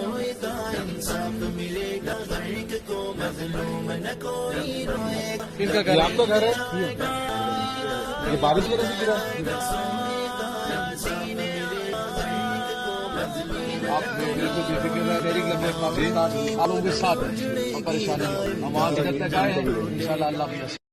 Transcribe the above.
रोएगा, इंसाफ मिलेगा, हक को मजलूम न कोई रोएगा। इनका घर आप तो घर है, ये बारिश की वजह से गिरा। आप बिल्कुल बेफिक्र है, मेरी लंबे पाकिस्तान आलों के साथ है और परेशानी हम वहाँ तक आए हैं इंशाल्लाह अल्लाह